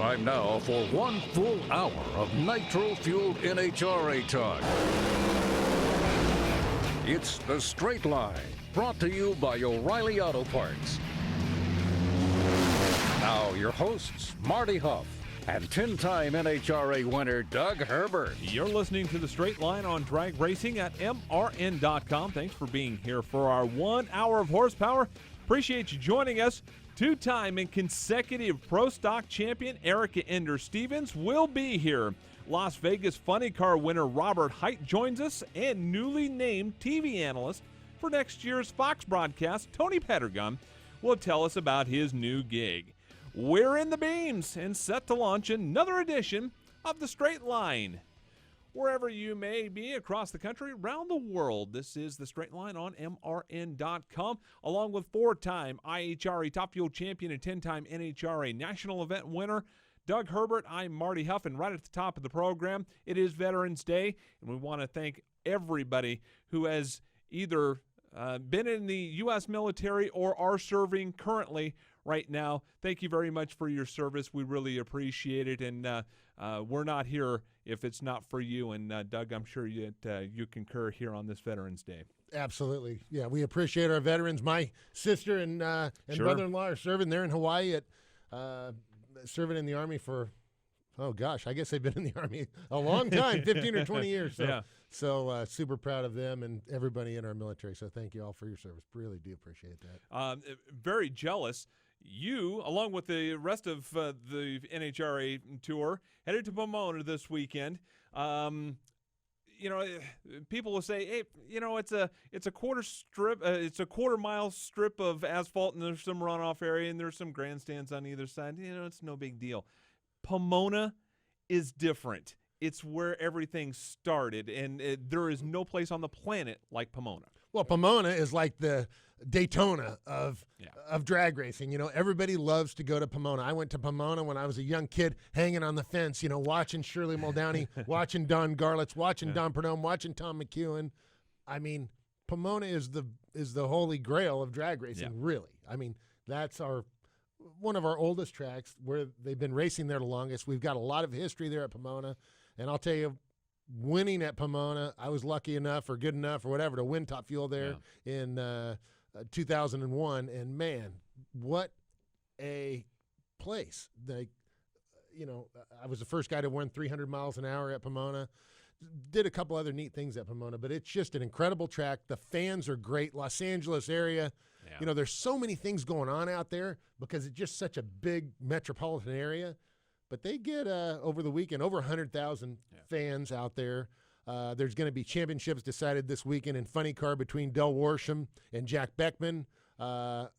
Time now for one full hour of nitro-fueled NHRA talk. It's The Straight Line, brought to you by O'Reilly Auto Parts. Now, your hosts, Marty Hough and 10-time NHRA winner Doug Herbert. You're listening to The Straight Line on drag racing at mrn.com. Thanks for being here for our 1 hour of horsepower. Appreciate you joining us. Two-time and consecutive Pro Stock champion Erica Ender-Stevens will be here. Las Vegas Funny Car winner Robert Hight joins us, and newly named TV analyst for next year's Fox broadcast, Tony Pedregon, will tell us about his new gig. We're in the beams and set to launch another edition of The Straight Line. Wherever you may be across the country, around the world, this is The Straight Line on mrn.com, along with four-time IHRA Top Fuel champion and 10-time NHRA National Event winner, Doug Herbert. I'm Marty Hough, and right at the top of the program, it is Veterans Day, and we want to thank everybody who has either been in the U.S. military or are serving currently right now. Thank you very much for your service. We really appreciate it, and we're not here if it's not for you. And Doug, I'm sure you concur here on this Veterans Day. Absolutely. Yeah, we appreciate our veterans. My sister and Sure. brother-in-law are serving there in Hawaii at serving in the Army for, oh gosh, I guess they've been in the Army a long time, 15 or 20 years. So, Yeah. so super proud of them and everybody in our military. So thank you all for your service. Really do appreciate that. Very jealous. You, along with the rest of the NHRA tour, headed to Pomona this weekend. People will say, "Hey, it's a quarter mile strip of asphalt, and there's some runoff area, and there's some grandstands on either side. It's no big deal." Pomona is different. It's where everything started, and there is no place on the planet like Pomona. Well, Pomona is like the Daytona of drag racing. Everybody loves to go to Pomona. I went to Pomona when I was a young kid, hanging on the fence, watching Shirley Muldowney, watching Don Garlitz, watching Don Perdome, watching Tom McEwen. I mean, Pomona is the holy grail of drag racing, really. I mean, that's one of our oldest tracks where they've been racing there the longest. We've got a lot of history there at Pomona, and I'll tell you, winning at Pomona, I was lucky enough or good enough or whatever to win Top Fuel there in 2001, and man, what a place. I was the first guy to win 300 miles an hour at Pomona. Did a couple other neat things at Pomona, but it's just an incredible track. The fans are great. Los Angeles area, there's so many things going on out there because it's just such a big metropolitan area. But they get, over the weekend, over 100,000 fans out there. There's going to be championships decided this weekend in funny car between Del Worsham and Jack Beckman. The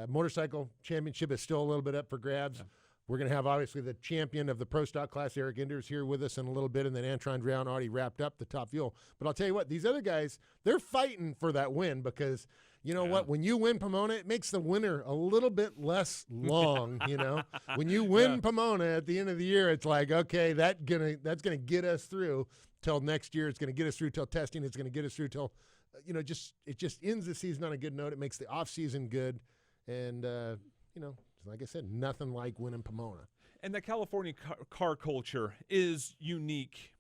motorcycle championship is still a little bit up for grabs. Yeah. We're going to have, obviously, the champion of the Pro Stock class, Eric Enders, here with us in a little bit, and then Antron Drown already wrapped up the Top Fuel. But I'll tell you what, these other guys, they're fighting for that win because – what? When you win Pomona, it makes the winter a little bit less long, When you win Pomona at the end of the year, it's like, okay, that's gonna get us through till next year. It's going to get us through till testing. It's going to get us through till, it just ends the season on a good note. It makes the off-season good. And, like I said, nothing like winning Pomona. And the California car culture is unique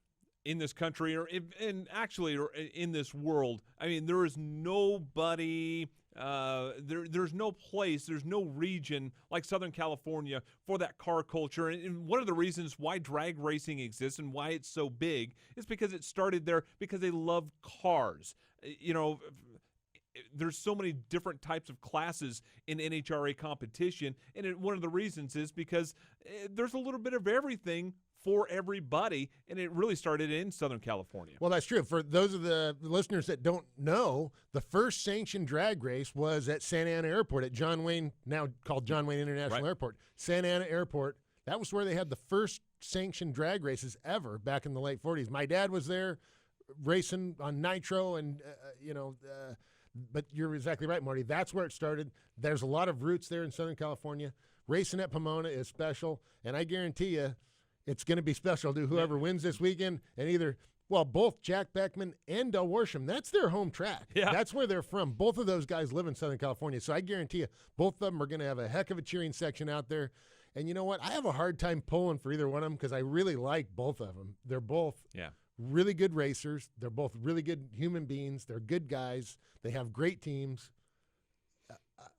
in this country or in this world. I mean, there is nobody, there's no place, there's no region like Southern California for that car culture. And one of the reasons why drag racing exists and why it's so big is because it started there because they love cars. There's so many different types of classes in NHRA competition, and one of the reasons is because there's a little bit of everything for everybody, and it really started in Southern California. Well, that's true. For those of the listeners that don't know, the first sanctioned drag race was at Santa Ana Airport at John Wayne, now called John Wayne International Airport. Santa Ana Airport, that was where they had the first sanctioned drag races ever back in the late 40s. My dad was there racing on Nitro, and, but you're exactly right, Marty. That's where it started. There's a lot of roots there in Southern California. Racing at Pomona is special, and I guarantee you, it's going to be special to whoever wins this weekend, and both Jack Beckman and Del Worsham, that's their home track. Yeah. That's where they're from. Both of those guys live in Southern California, so I guarantee you both of them are going to have a heck of a cheering section out there. And you know what? I have a hard time pulling for either one of them because I really like both of them. They're both really good racers. They're both really good human beings. They're good guys. They have great teams.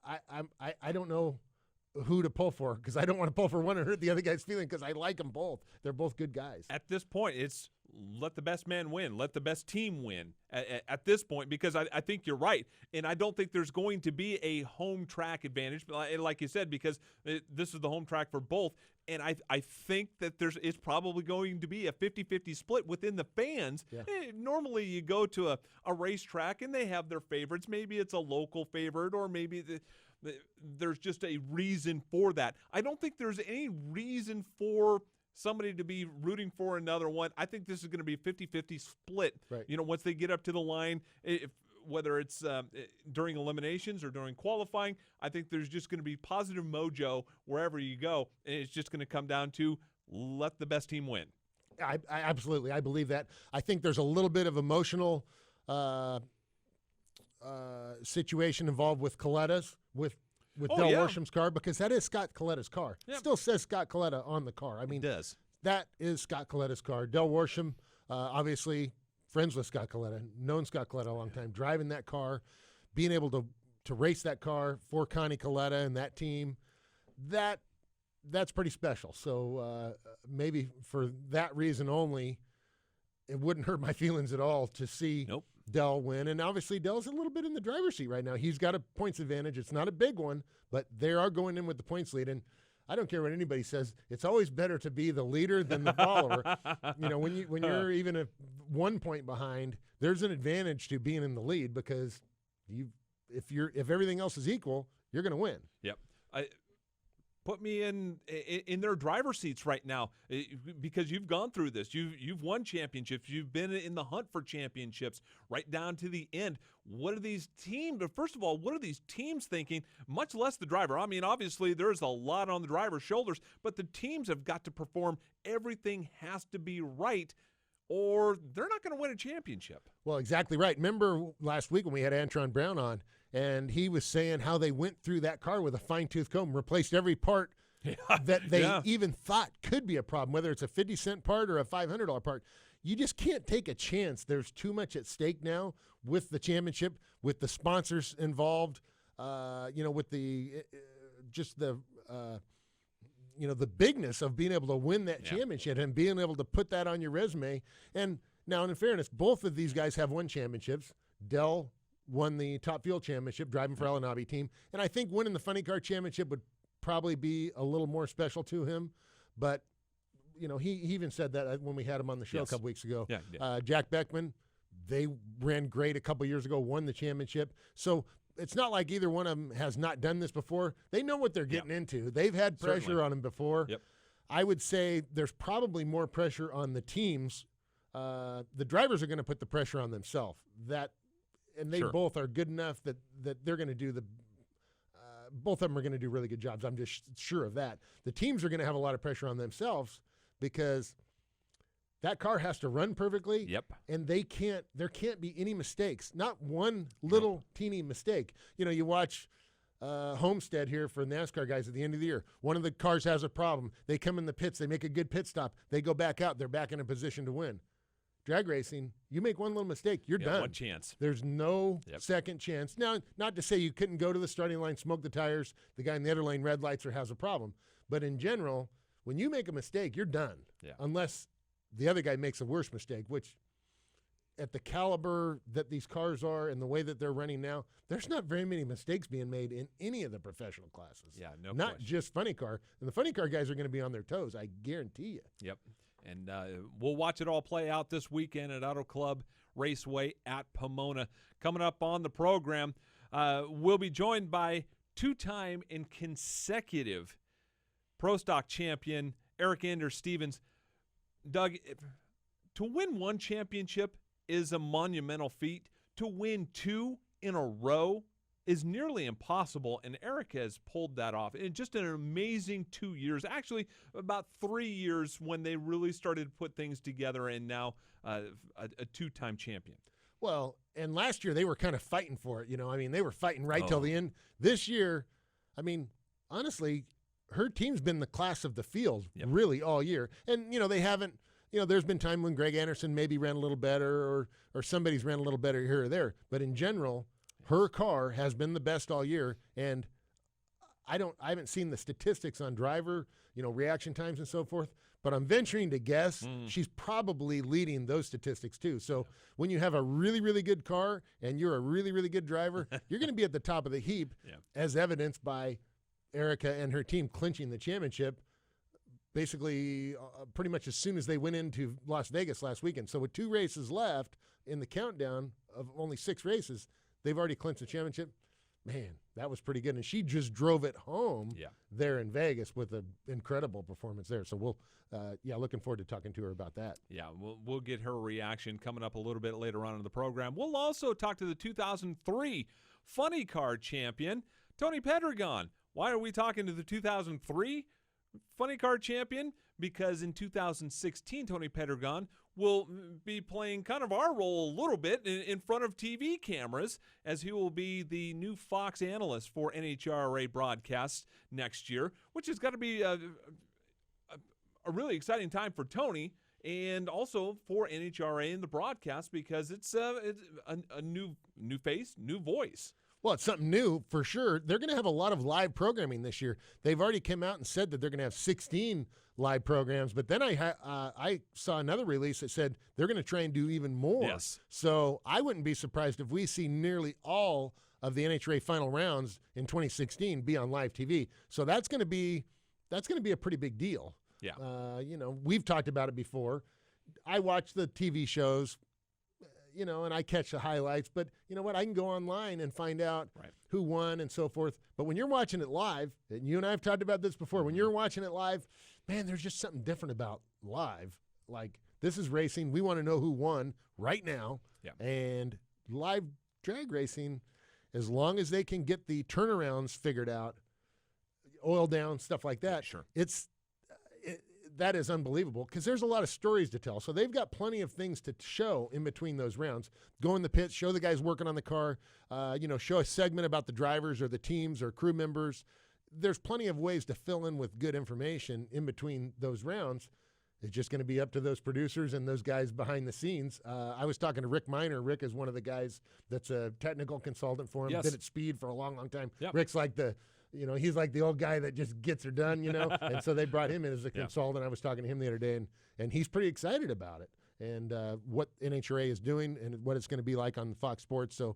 I don't know who to pull for because I don't want to pull for one and hurt the other guy's feeling because I like them both. They're both good guys. At this point, it's let the best man win. Let the best team win at this point because I think you're right. And I don't think there's going to be a home track advantage, like you said, because this is the home track for both. And I think that it's probably going to be a 50-50 split within the fans. Yeah. Normally you go to a racetrack and they have their favorites. Maybe it's a local favorite or maybe there's just a reason for that. I don't think there's any reason for somebody to be rooting for another one. I think this is going to be a 50-50 split. Right. Once they get up to the line, whether it's during eliminations or during qualifying, I think there's just going to be positive mojo wherever you go, and it's just going to come down to let the best team win. I absolutely. I believe that. I think there's a little bit of emotional situation involved with Coletta's, with Del Worsham's car, because that is Scott Coletta's car. Yep. Still says Scott Coletta on the car. I mean, it does. That is Scott Coletta's car. Del Worsham, obviously friends with Scott Coletta, known Scott Coletta a long time, driving that car, being able to race that car for Connie Coletta and that team, that's pretty special. So maybe for that reason only, it wouldn't hurt my feelings at all to see Del win. And obviously Del's a little bit in the driver's seat right now. He's got a points advantage. It's not a big one, but they are going in with the points lead. And I don't care what anybody says. It's always better to be the leader than the follower. When you're even 1 point behind, there's an advantage to being in the lead because if everything else is equal, you're going to win. Yep. Put me in their driver's seats right now because you've gone through this. You've won championships. You've been in the hunt for championships right down to the end. What are these teams? But first of all, what are these teams thinking? Much less the driver. I mean, obviously there's a lot on the driver's shoulders, but the teams have got to perform. Everything has to be right, or they're not going to win a championship. Well, exactly right. Remember last week when we had Antron Brown on, and he was saying how they went through that car with a fine-tooth comb, replaced every part that they even thought could be a problem, whether it's a 50-cent part or a $500 part. You just can't take a chance. There's too much at stake now with the championship, with the sponsors involved, with the the bigness of being able to win that championship and being able to put that on your resume. And now, in fairness, both of these guys have won championships. Del won the Top Fuel Championship driving for Alanabi team. And I think winning the Funny Car Championship would probably be a little more special to him. But, he even said that when we had him on the show a couple weeks ago. Yeah. Jack Beckman, they ran great a couple years ago, won the championship. So it's not like either one of them has not done this before. They know what they're getting into. They've had pressure on them before. Yep. I would say there's probably more pressure on the teams. The drivers are going to put the pressure on themselves. And they both are good enough that they're going to do both of them are going to do really good jobs. I'm just sure of that. The teams are going to have a lot of pressure on themselves because that car has to run perfectly. Yep. And there can't be any mistakes. Not one little teeny mistake. You watch Homestead here for NASCAR guys at the end of the year. One of the cars has a problem. They come in the pits. They make a good pit stop. They go back out. They're back in a position to win. Drag racing, you make one little mistake, you're done. One chance. There's no second chance. Now, not to say you couldn't go to the starting line, smoke the tires, the guy in the other lane red lights or has a problem. But in general, when you make a mistake, you're done. Yeah. Unless the other guy makes a worse mistake, which at the caliber that these cars are and the way that they're running now, there's not very many mistakes being made in any of the professional classes. Yeah, no Not question. just funny car. And the funny car guys are going to be on their toes, I guarantee you. Yep. And we'll watch it all play out this weekend at Auto Club Raceway at Pomona. Coming up on the program, we'll be joined by two-time and consecutive Pro Stock champion Eric Anders Stevens. Doug, to win one championship is a monumental feat. To win two in a row is nearly impossible, and Eric has pulled that off in just an amazing 2 years, actually about 3 years when they really started to put things together, and now a two-time champion. Well, and last year they were kind of fighting for it, they were fighting right till the end. This year, honestly, her team's been the class of the field really all year. And, they haven't, there's been time when Greg Anderson maybe ran a little better or somebody's ran a little better here or there. But in general, her car has been the best all year. And I haven't seen the statistics on driver, reaction times and so forth, but I'm venturing to guess she's probably leading those statistics too. So when you have a really, really good car and you're a really, really good driver, you're going to be at the top of the heap, as evidenced by Erica and her team clinching the championship basically pretty much as soon as they went into Las Vegas last weekend. So with 2 races left in the countdown of only 6 races, they've already clinched the championship. Man, that was pretty good. And she just drove it home there in Vegas with an incredible performance there. So we'll, looking forward to talking to her about that. Yeah, we'll get her reaction coming up a little bit later on in the program. We'll also talk to the 2003 Funny Car champion, Tony Pedregon. Why are we talking to the 2003 Funny Car champion? Because in 2016, Tony Pedregon will be playing kind of our role a little bit in front of TV cameras, as he will be the new Fox analyst for NHRA broadcasts next year, which has got to be a really exciting time for Tony and also for NHRA in the broadcast, because it's a new face, new voice. Well, it's something new for sure. They're going to have a lot of live programming this year. They've already come out and said that they're going to have 16 live programs, but then I saw another release that said they're going to try and do even more. Yes. So I wouldn't be surprised if we see nearly all of the NHRA final rounds in 2016 be on live TV. So that's going to be a pretty big deal. Yeah. We've talked about it before. I watch the TV shows, and I catch the highlights, but you know what? I can go online and find out who won and so forth. But when you're watching it live, and you and I have talked about this before, when you're watching it live, man, there's just something different about live. Like, this is racing. We want to know who won right now. Yeah. And live drag racing, as long as they can get the turnarounds figured out, oil down, stuff like that, that is unbelievable, because there's a lot of stories to tell. So they've got plenty of things to show in between those rounds. Go in the pits, show the guys working on the car, show a segment about the drivers or the teams or crew members. There's plenty of ways to fill in with good information in between those rounds. It's just going to be up to those producers and those guys behind the scenes. I was talking to Rick Miner. Rick is one of the guys that's a technical consultant for him. Yes. Been at Speed for a long, long time. Yep. Rick's like he's like the old guy that just gets her done, and so they brought him in as a consultant. I was talking to him the other day, and he's pretty excited about it and what NHRA is doing and what it's going to be like on Fox Sports. So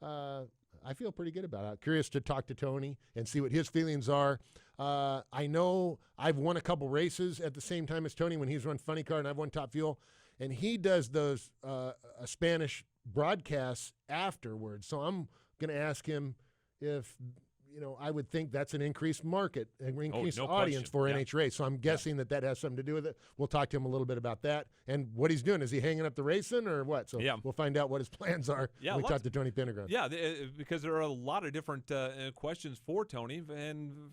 I feel pretty good about it. Curious to talk to Tony and see what his feelings are. I know I've won a couple races at the same time as Tony when he's run Funny Car, and I've won Top Fuel, and he does those Spanish broadcasts afterwards. So I'm going to ask him if I would think that's an increased market, an increased audience for NHRA. So I'm guessing that has something to do with it. We'll talk to him a little bit about that and what he's doing. Is he hanging up the racing or what? So we'll find out what his plans are when we talk to Tony Pedregon. Yeah, because there are a lot of different questions for Tony, and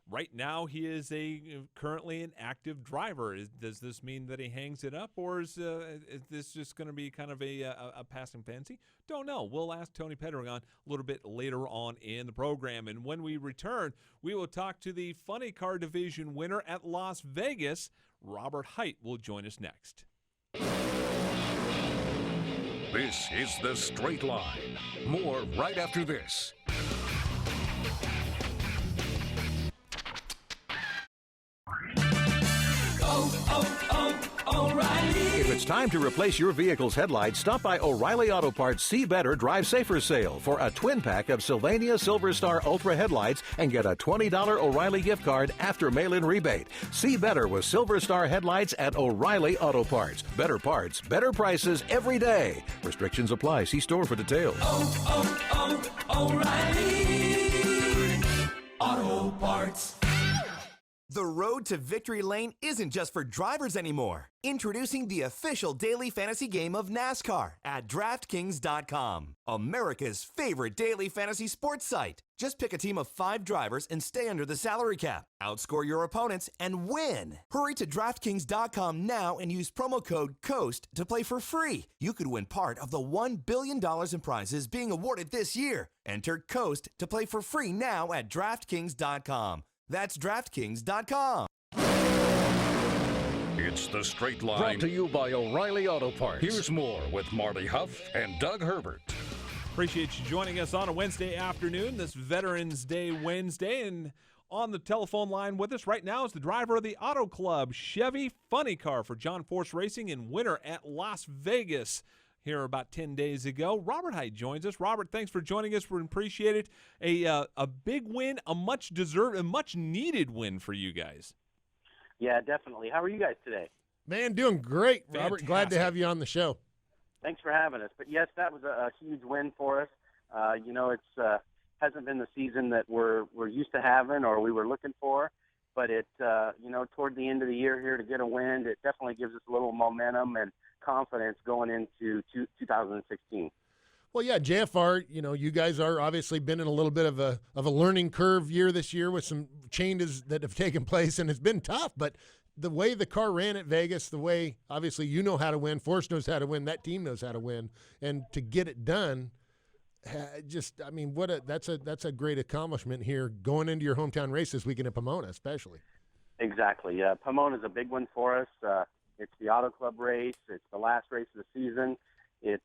right now he is currently an active driver. Does this mean that he hangs it up, or is this just going to be kind of a passing fancy? Don't know. We'll ask Tony Pedregon a little bit later on in the program. And when we return, we will talk to the Funny Car Division winner at Las Vegas. Robert Hight will join us next. This is The Straight Line. More right after this. O'Reilly. If it's time to replace your vehicle's headlights, stop by O'Reilly Auto Parts See Better, Drive Safer sale for a twin pack of Sylvania Silver Star Ultra headlights and get a $20 O'Reilly gift card after mail-in rebate. See better with Silver Star headlights at O'Reilly Auto Parts. Better parts, better prices every day. Restrictions apply. See store for details. O'Reilly Auto Parts. The road to victory lane isn't just for drivers anymore. Introducing the official daily fantasy game of NASCAR at DraftKings.com, America's favorite daily fantasy sports site. Just pick a team of 5 drivers and stay under the salary cap. Outscore your opponents and win. Hurry to DraftKings.com now and use promo code COAST to play for free. You could win part of the $1 billion in prizes being awarded this year. Enter COAST to play for free now at DraftKings.com. That's DraftKings.com. It's The Straight Line. Brought to you by O'Reilly Auto Parts. Here's more with Marty Hough and Doug Herbert. Appreciate you joining us on a Wednesday afternoon, this Veterans Day Wednesday. And on the telephone line with us right now is the driver of the Auto Club Chevy Funny Car for John Force Racing in winter at Las Vegas here about 10 days ago. Robert Hight joins us. Robert, thanks for joining us. We appreciate it. A big win, a much-deserved, a much-needed win for you guys. Yeah, definitely. How are you guys today? Man, doing great, Robert. Fantastic. Glad to have you on the show. Thanks for having us. But yes, that was a huge win for us. It's hasn't been the season that we're used to having or we were looking for, but toward the end of the year here to get a win, it definitely gives us a little momentum and confidence going into 2016. Well, yeah, JFR, you guys are obviously been in a little bit of a learning curve year this year with some changes that have taken place, and it's been tough. But the way the car ran at Vegas, the way obviously you know how to win, Force knows how to win, that team knows how to win, and to get it done, that's a great accomplishment here going into your hometown race this weekend at Pomona, especially. Exactly. Pomona's a big one for us. It's the Auto Club race. It's the last race of the season. It's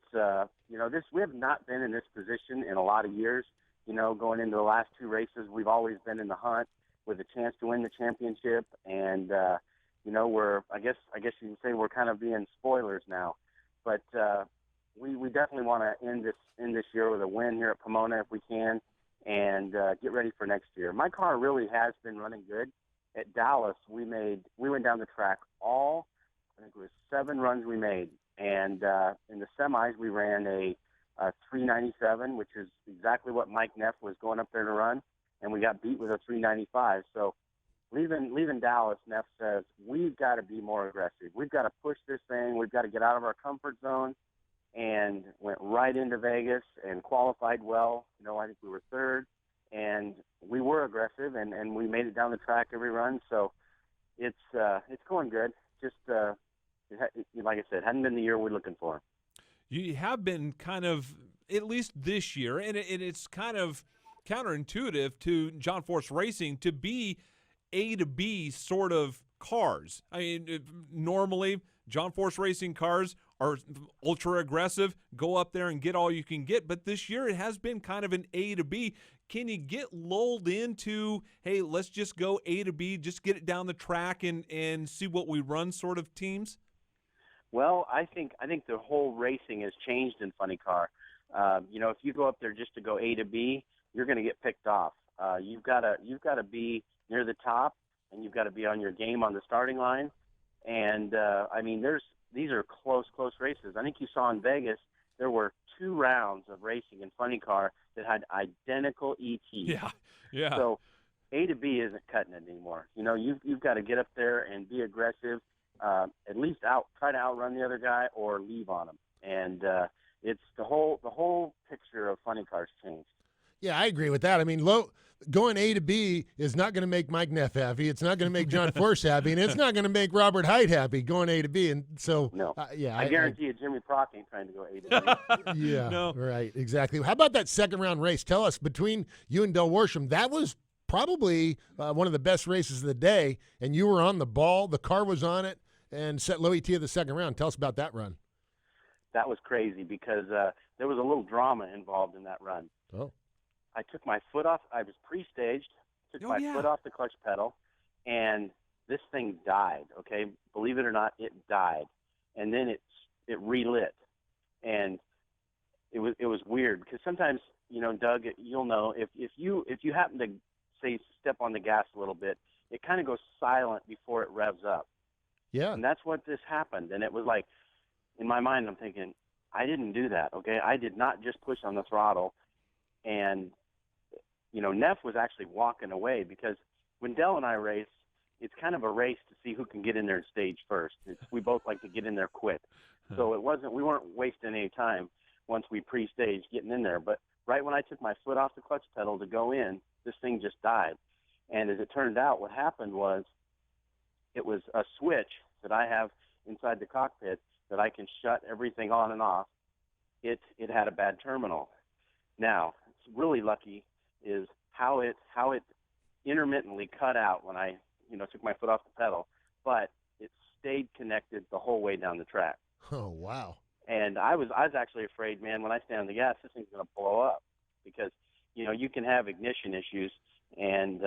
we have not been in this position in a lot of years. Going into the last two races, we've always been in the hunt with a chance to win the championship, and I guess you can say we're kind of being spoilers now, but we definitely want to end this year with a win here at Pomona if we can, and get ready for next year. My car really has been running good. At Dallas, we went down the track I think it was 7 runs we made. And in the semis, we ran a 397, which is exactly what Mike Neff was going up there to run, and we got beat with a 395. So leaving Dallas, Neff says, we've got to be more aggressive. We've got to push this thing. We've got to get out of our comfort zone, and went right into Vegas and qualified well. I think we were third, and we were aggressive, and we made it down the track every run. So it's going good. Just like I said, hadn't been the year we're looking for. You have been kind of, at least this year, and it's kind of counterintuitive to John Force Racing to be A to B sort of cars. I mean, normally John Force Racing cars are ultra aggressive, go up there and get all you can get. But this year it has been kind of an A to B. Can you get lulled into, hey, let's just go A to B, just get it down the track and see what we run sort of teams? Well, I think the whole racing has changed in Funny Car. If you go up there just to go A to B, you're going to get picked off. You've got to be near the top, and you've got to be on your game on the starting line. And these are close races. I think you saw in Vegas there were 2 rounds of racing in Funny Car that had identical ETs. Yeah. So A to B isn't cutting it anymore. You've got to get up there and be aggressive. At least try to outrun the other guy or leave on him. And it's the whole picture of Funny Cars changed. Yeah, I agree with that. I mean, going A to B is not going to make Mike Neff happy. It's not going to make John Force happy, and it's not going to make Robert Hight happy going A to B. And so, no. I guarantee you, Jimmy Prock ain't trying to go A to B. Yeah, no. Right, exactly. How about that second round race? Tell us, between you and Del Worsham, that was probably one of the best races of the day, and you were on the ball. The car was on it, and set low ET of the second round. Tell us about that run. That was crazy because there was a little drama involved in that run. Oh. I took my foot off. I was pre-staged, took my foot off the clutch pedal, and this thing died, okay? Believe it or not, it died. And then it relit. And it was weird because sometimes, Doug, you'll know, if you happen to, say, step on the gas a little bit, it kind of goes silent before it revs up. Yeah. And that's what this happened. And it was like, in my mind, I'm thinking, I didn't do that, okay? I did not just push on the throttle. And, Neff was actually walking away because when Del and I race, it's kind of a race to see who can get in there and stage first. We both like to get in there quick. So we weren't wasting any time once we pre-staged getting in there. But right when I took my foot off the clutch pedal to go in, this thing just died. And as it turned out, what happened was it was a switch that I have inside the cockpit that I can shut everything on and off. It had a bad terminal. Now, it's really lucky is how it intermittently cut out when I, took my foot off the pedal, but it stayed connected the whole way down the track. Oh, wow. And I was actually afraid, man, when I stand on the gas, this thing's going to blow up because, you can have ignition issues, and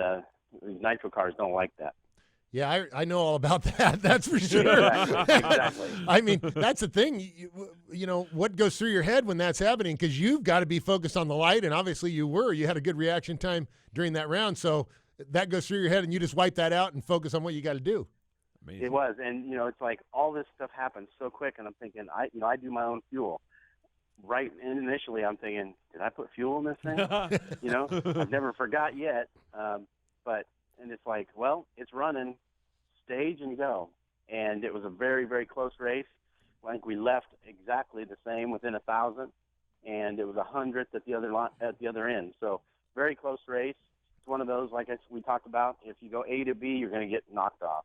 these nitro cars don't like that. Yeah, I know all about that. That's for sure. Exactly. I mean, that's the thing. You know, what goes through your head when that's happening, because you've got to be focused on the light, and obviously you had a good reaction time during that round, so that goes through your head, and you just wipe that out and focus on what you got to do. Amazing. It was, and it's like all this stuff happens so quick, and I'm thinking, I do my own fuel. Right initially, I'm thinking, did I put fuel in this thing? I've never forgot yet, and it's like, well, it's running, stage and go, and it was a very, very close race. I think we left exactly the same, within 1,000, and it was 100th at the other end. So very close race. It's one of those, like we talked about, if you go A to B, you're going to get knocked off.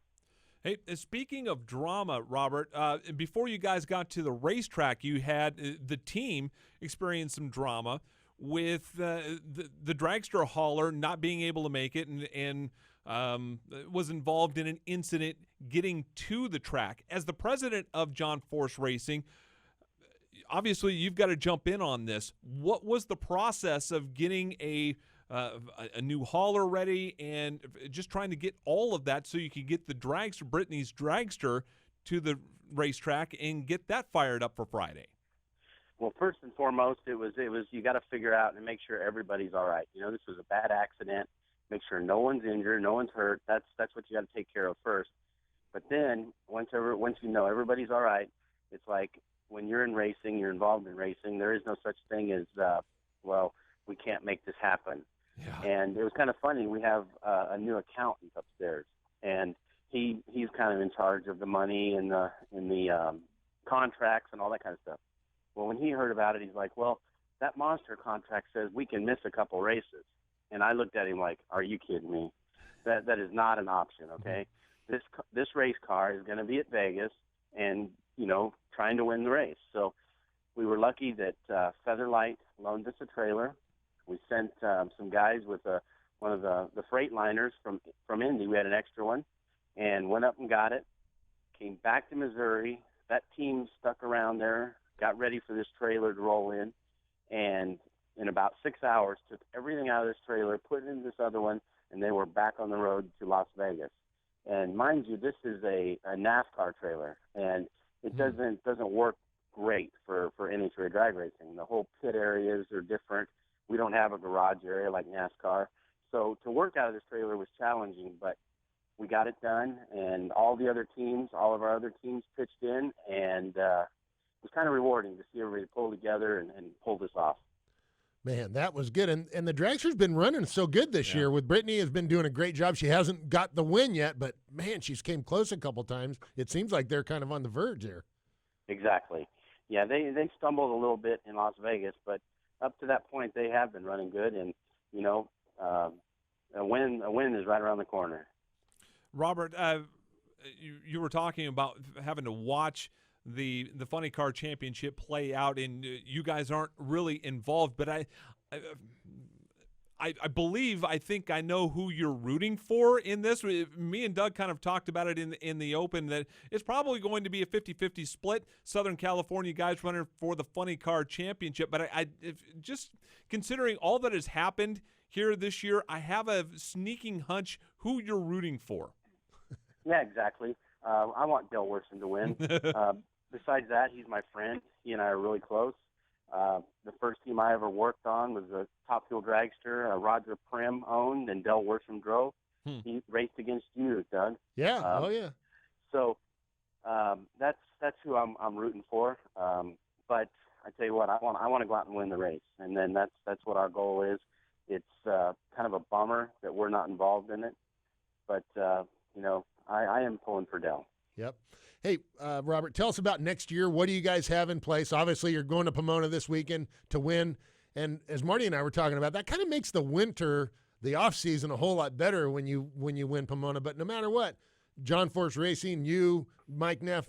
Hey, speaking of drama, Robert, before you guys got to the racetrack, you had the team experience some drama with the dragster hauler not being able to make it and was involved in an incident getting to the track. As the president of John Force Racing, obviously you've got to jump in on this. What was the process of getting a new hauler ready and just trying to get all of that so you could get the dragster, Brittany's dragster, to the racetrack and get that fired up for Friday? Well, first and foremost, it was you got to figure out and make sure everybody's all right. This was a bad accident. Make sure no one's injured, no one's hurt. That's what you got to take care of first. But then once you know everybody's all right, it's like when you're in racing, you're involved in racing. There is no such thing as we can't make this happen. Yeah. And it was kind of funny. We have a new accountant upstairs, and he's kind of in charge of the money and the contracts and all that kind of stuff. Well, when he heard about it, he's like, well, that monster contract says we can miss a couple races. And I looked at him like, are you kidding me? That is not an option, okay? This race car is going to be at Vegas and, trying to win the race. So we were lucky that Featherlight loaned us a trailer. We sent some guys with one of the freight liners from Indy. We had an extra one and went up and got it, came back to Missouri. That team stuck around there, got ready for this trailer to roll in, and in about 6 hours took everything out of this trailer, put it into this other one, and they were back on the road to Las Vegas. And mind you, this is a NASCAR trailer, and it doesn't work great for NHRA drag racing. The whole pit areas are different. We don't have a garage area like NASCAR. So to work out of this trailer was challenging, but we got it done, and all of our other teams pitched in, and it was kind of rewarding to see everybody pull together and pull this off. Man, that was good. And the dragster's been running so good this year. With Brittany has been doing a great job. She hasn't got the win yet, but, man, she's came close a couple times. It seems like they're kind of on the verge here. Exactly. Yeah, they stumbled a little bit in Las Vegas, but up to that point they have been running good, and, a win is right around the corner. Robert, you were talking about having to watch the Funny Car Championship play out, and you guys aren't really involved, but I think I know who you're rooting for in this. Me and Doug kind of talked about it in the open, that it's probably going to be a 50-50 split. Southern California guys running for the Funny Car Championship, but just considering all that has happened here this year, I have a sneaking hunch who you're rooting for. Yeah, exactly. I want Dale Wilson to win. Besides that, he's my friend. He and I are really close. The first team I ever worked on was a Top Fuel dragster, Roger Prim owned, and Del Worsham drove. He raced against you, Doug. Yeah. Yeah. So that's who I'm rooting for. But I tell you what, I want to go out and win the race, and then that's what our goal is. It's kind of a bummer that we're not involved in it, but I am pulling for Del. Yep. Hey, Robert, tell us about next year. What do you guys have in place? Obviously, you're going to Pomona this weekend to win. And as Marty and I were talking about, that kind of makes the winter, the off season, a whole lot better when you win Pomona. But no matter what, John Force Racing, you, Mike Neff,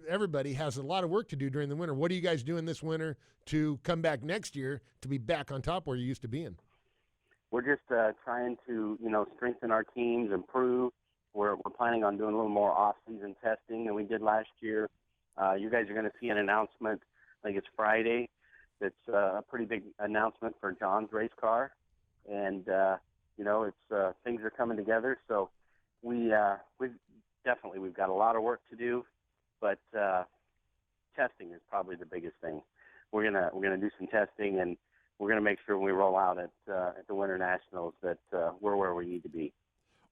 everybody has a lot of work to do during the winter. What are you guys doing this winter to come back next year to be back on top where you used to be in? we're just trying to, strengthen our teams, improve. We're planning on doing a little more off-season testing than we did last year. You guys are going to see an announcement, I think it's Friday, that's a pretty big announcement for John's race car. And, it's things are coming together. So we've got a lot of work to do, but testing is probably the biggest thing. We're gonna do some testing, and we're gonna make sure when we roll out at the Winter Nationals that we're where we need to be.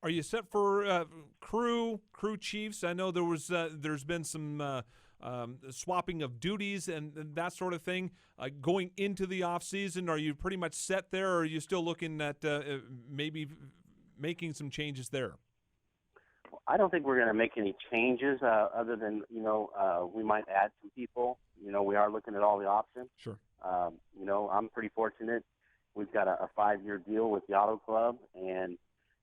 Are you set for crew chiefs? I know there's been some swapping of duties and that sort of thing going into the off season. Are you pretty much set there, or are you still looking at maybe making some changes there? I don't think we're going to make any changes other than, we might add some people. We are looking at all the options. Sure. I'm pretty fortunate. We've got a 5-year deal with the Auto Club, and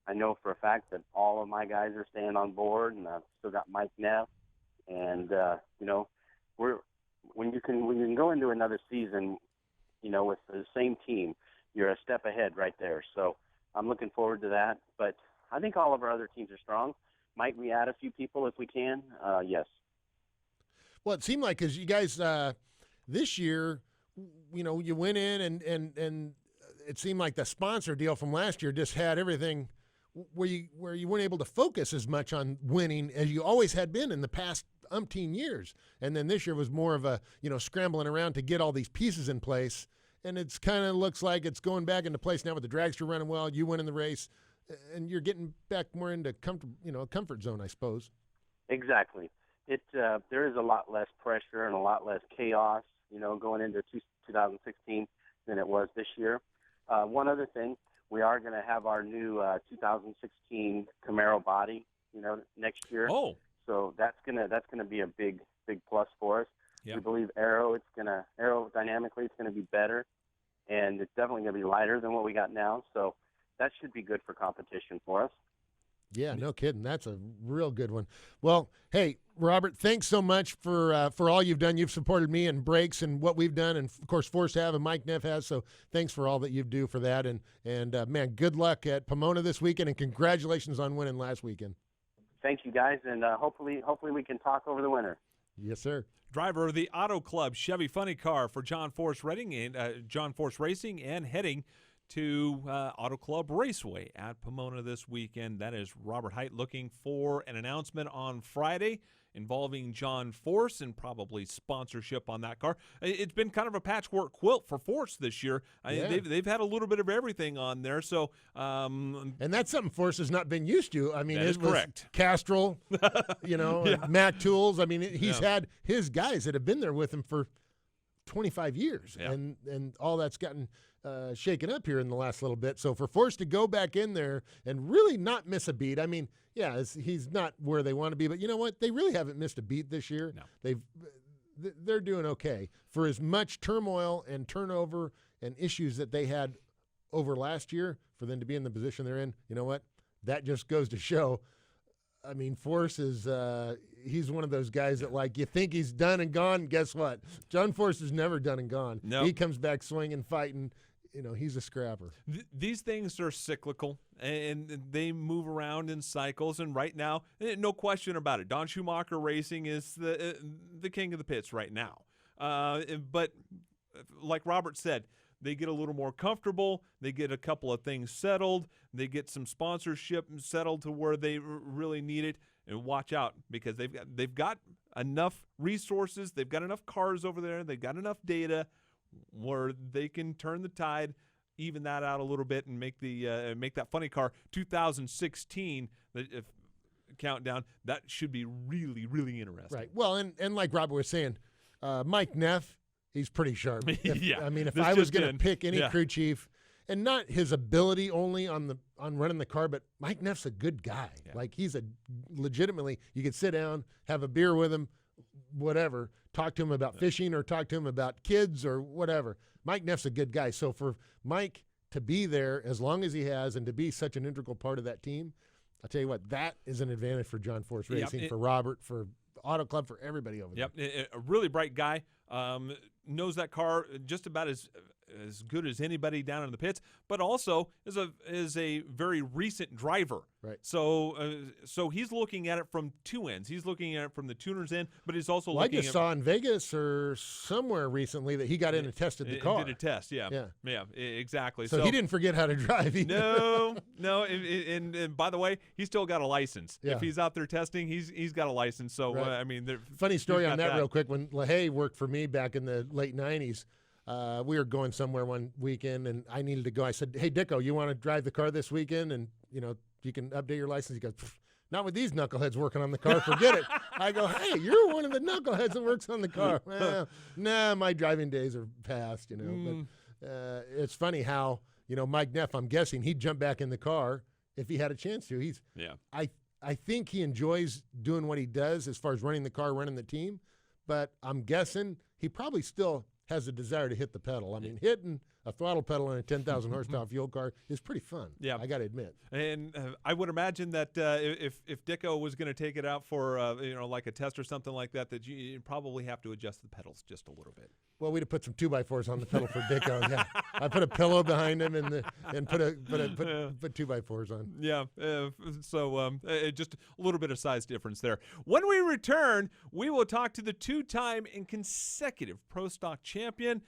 I know for a fact that all of my guys are staying on board, and I've still got Mike Neff. And, when you can go into another season, with the same team, you're a step ahead right there. So I'm looking forward to that. But I think all of our other teams are strong. Might we add a few people if we can? Yes. Well, it seemed like, because you guys this year, you went in and it seemed like the sponsor deal from last year just had everything where you weren't able to focus as much on winning as you always had been in the past umpteen years. And then this year was more of a, scrambling around to get all these pieces in place. And it's kind of looks like it's going back into place now with the dragster running well, you winning the race, and you're getting back more into comfort zone, I suppose. Exactly. There is a lot less pressure and a lot less chaos, going into 2016 than it was this year. One other thing, we are going to have our new 2016 Camaro body, next year. Oh, so that's gonna be a big plus for us. Yep. We believe aerodynamically it's gonna be better, and it's definitely gonna be lighter than what we got now. So that should be good for competition for us. Yeah, no kidding. That's a real good one. Well, hey, Robert, thanks so much for all you've done. You've supported me in breaks and what we've done, and of course Force have and Mike Neff has. So thanks for all that you do for that. And man, good luck at Pomona this weekend, and congratulations on winning last weekend. Thank you, guys, and hopefully we can talk over the winter. Yes, sir. Driver of the Auto Club Chevy Funny Car for John Force Racing, and heading to Auto Club Raceway at Pomona this weekend. That is Robert Hight, looking for an announcement on Friday involving John Force and probably sponsorship on that car. It's been kind of a patchwork quilt for Force this year. They've had a little bit of everything on there. So, and that's something Force has not been used to. I mean, that is correct. Castrol, Mac Tools. I mean, he's had his guys that have been there with him for 25 years, and all that's gotten shaken up here in the last little bit. So for Force to go back in there and really not miss a beat, I mean, he's not where they want to be, but you know what? They really haven't missed a beat this year. No. They're doing okay. For as much turmoil and turnover and issues that they had over last year, for them to be in the position they're in, you know what? That just goes to show. I mean, Force is he's one of those guys that, like, you think he's done and gone. Guess what? John Force is never done and gone. No. He comes back swinging, fighting. He's a scrapper. These things are cyclical, and they move around in cycles. And right now, no question about it, Don Schumacher Racing is the king of the pits right now. But like Robert said, they get a little more comfortable. They get a couple of things settled. They get some sponsorship settled to where they really need it. And watch out, because they've got enough resources. They've got enough cars over there. They've got enough data where they can turn the tide, even that out a little bit, and make that funny car 2016 countdown. That should be really, really interesting. Right. Well, and like Robert was saying, Mike Neff, he's pretty sharp. I mean, if I was going to pick any crew chief, and not his ability only on running the car, but Mike Neff's a good guy. Yeah. Like, he's legitimately, you could sit down, have a beer with him, whatever, talk to him about fishing or talk to him about kids or whatever. Mike Neff's a good guy. So for Mike to be there as long as he has and to be such an integral part of that team, I'll tell you what, that is an advantage for John Force Racing, for Robert, for Auto Club, for everybody over there. Yep, a really bright guy. Knows that car just about as good as anybody down in the pits, but also is a very recent driver. Right. So he's looking at it from two ends. He's looking at it from the tuner's end, but he's also I looking just saw in Vegas or somewhere recently that he got in and tested the car. Did a test, yeah, exactly. So he didn't forget how to drive either. No, and by the way, he's still got a license. Yeah. If he's out there testing, he's got a license. So Right. I mean, Funny story on that real quick. When LaHaye worked for me back in the late 90s, we were going somewhere one weekend, and I needed to go. I said, "Hey, Dicko, you want to drive the car this weekend? And, you can update your license." He goes, "Not with these knuckleheads working on the car. Forget it." I go, "Hey, you're one of the knuckleheads that works on the car." Well, nah, my driving days are past, But it's funny how, Mike Neff, I'm guessing he'd jump back in the car if he had a chance to. I think he enjoys doing what he does as far as running the car, running the team, but I'm guessing he probably still has a desire to hit the pedal. I mean, hitting a throttle pedal in a 10,000 horsepower fuel car is pretty fun. Yeah, I got to admit. And I would imagine that if Dicko was going to take it out for like a test or something like that, that you probably have to adjust the pedals just a little bit. Well, we'd have put some 2x4s on the pedal for Dicko. Yeah, I put a pillow behind him and put 2x4s on. Yeah, so just a little bit of size difference there. When we return, we will talk to the two-time and consecutive Pro Stock champion.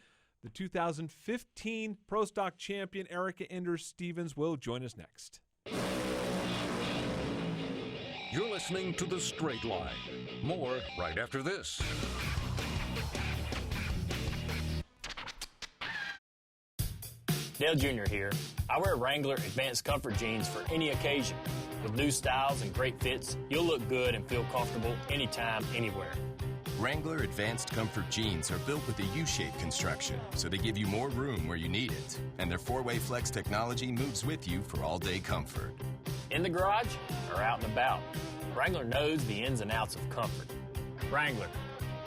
The 2015 Pro Stock champion, Erica Enders-Stevens, will join us next. You're listening to The Straight Line. More right after this. Dale Jr. here. I wear Wrangler Advanced Comfort jeans for any occasion. With new styles and great fits, you'll look good and feel comfortable anytime, anywhere. Wrangler Advanced Comfort jeans are built with a U-shaped construction, so they give you more room where you need it. And their 4-way flex technology moves with you for all-day comfort. In the garage or out and about, Wrangler knows the ins and outs of comfort. Wrangler,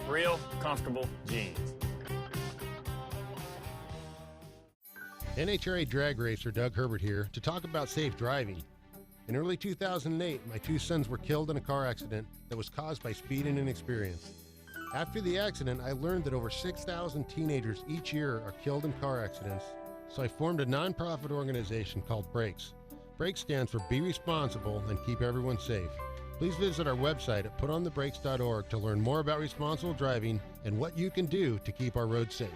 real comfortable jeans. NHRA drag racer Doug Herbert here to talk about safe driving. In early 2008, my two sons were killed in a car accident that was caused by speed and inexperience. After the accident, I learned that over 6,000 teenagers each year are killed in car accidents, so I formed a nonprofit organization called Brakes. Brakes stands for Be Responsible and Keep Everyone Safe. Please visit our website at putonthebrakes.org to learn more about responsible driving and what you can do to keep our roads safe.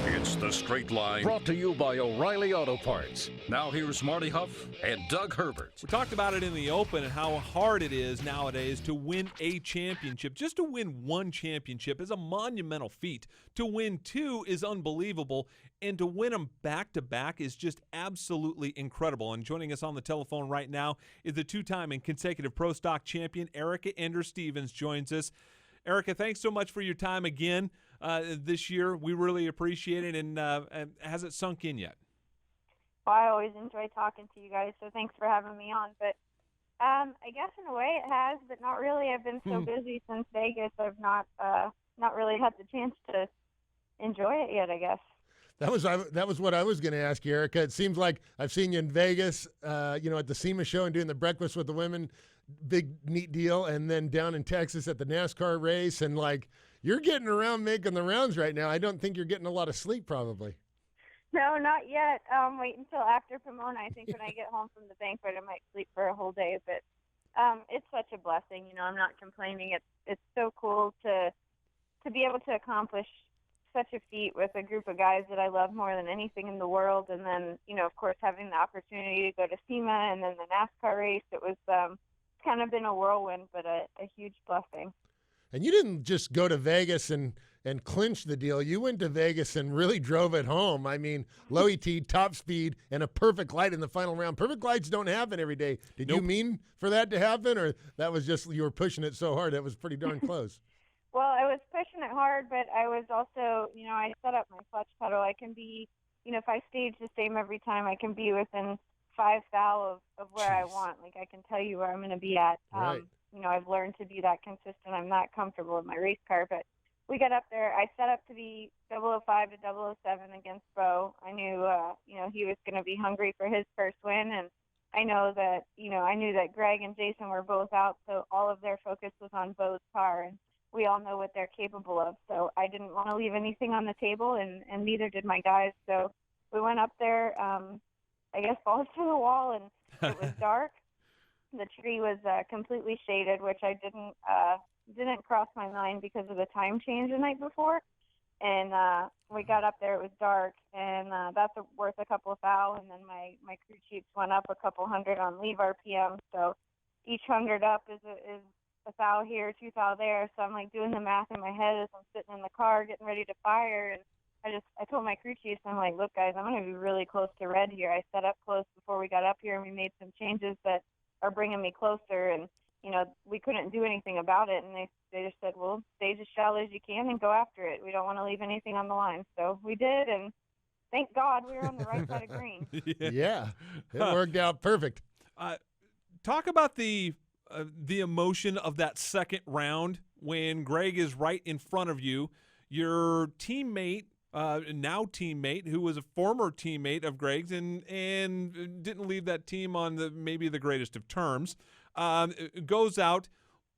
It's The Straight Line, brought to you by O'Reilly Auto Parts. Now here's Marty Hough and Doug Herbert. We talked about it in the open and how hard it is nowadays to win a championship. Just to win one championship is a monumental feat. To win two is unbelievable, and to win them back-to-back is just absolutely incredible. And joining us on the telephone right now is the two-time and consecutive Pro Stock champion, Erica Enders-Stevens, joins us. Erica, thanks so much for your time again this year. We really appreciate it, and has it sunk in yet? Well, I always enjoy talking to you guys, so thanks for having me on. But I guess in a way it has, but not really. I've been so busy since Vegas, I've not really had the chance to enjoy it yet, I guess. That was what I was going to ask you, Erica. It seems like I've seen you in Vegas, at the SEMA show and doing the breakfast with the women, big neat deal, and then down in Texas at the NASCAR race, and you're getting around making the rounds right now. I don't think you're getting a lot of sleep, probably. No, not yet. Wait until after Pomona. I think when I get home from the banquet, I might sleep for a whole day. But it's such a blessing. I'm not complaining. It's so cool to be able to accomplish such a feat with a group of guys that I love more than anything in the world. And then, of course, having the opportunity to go to SEMA and then the NASCAR race, it was kind of been a whirlwind, but a huge blessing. And you didn't just go to Vegas and clinch the deal. You went to Vegas and really drove it home. I mean, low ET, top speed, and a perfect light in the final round. Perfect lights don't happen every day. Did you mean for that to happen, or that was just you were pushing it so hard that was pretty darn close? Well, I was pushing it hard, but I was also, I set up my clutch pedal. I can be, if I stage the same every time, I can be within 5 thou of where I want. I can tell you where I'm going to be at. Right. I've learned to be that consistent. I'm not comfortable in my race car, but we got up there. I set up to be 005 to 007 against Bo. I knew, he was going to be hungry for his first win, and I know that, I knew that Greg and Jason were both out, so all of their focus was on Bo's car. And we all know what they're capable of. So I didn't want to leave anything on the table, and neither did my guys. So we went up there, I guess balls to the wall, and it was dark. The tree was completely shaded, which I didn't cross my mind because of the time change the night before. And we got up there, it was dark, and that's worth a couple of foul. And then my crew chiefs went up a couple hundred on leave RPM. So each 100 up is a foul here, 2 foul there. So I'm like doing the math in my head as I'm sitting in the car getting ready to fire. And I told my crew chiefs, I'm like, look, guys, I'm going to be really close to red here. I set up close before we got up here, and we made some changes that are bringing me closer. And, you know, we couldn't do anything about it. And they just said, well, stay as shallow as you can and go after it. We don't want to leave anything on the line. So we did, and thank God we were on the right side of green. Yeah, it worked out perfect. Talk about the emotion of that second round when Greg is right in front of you. Your teammate, now teammate, who was a former teammate of Greg's and didn't leave that team on maybe the greatest of terms, goes out,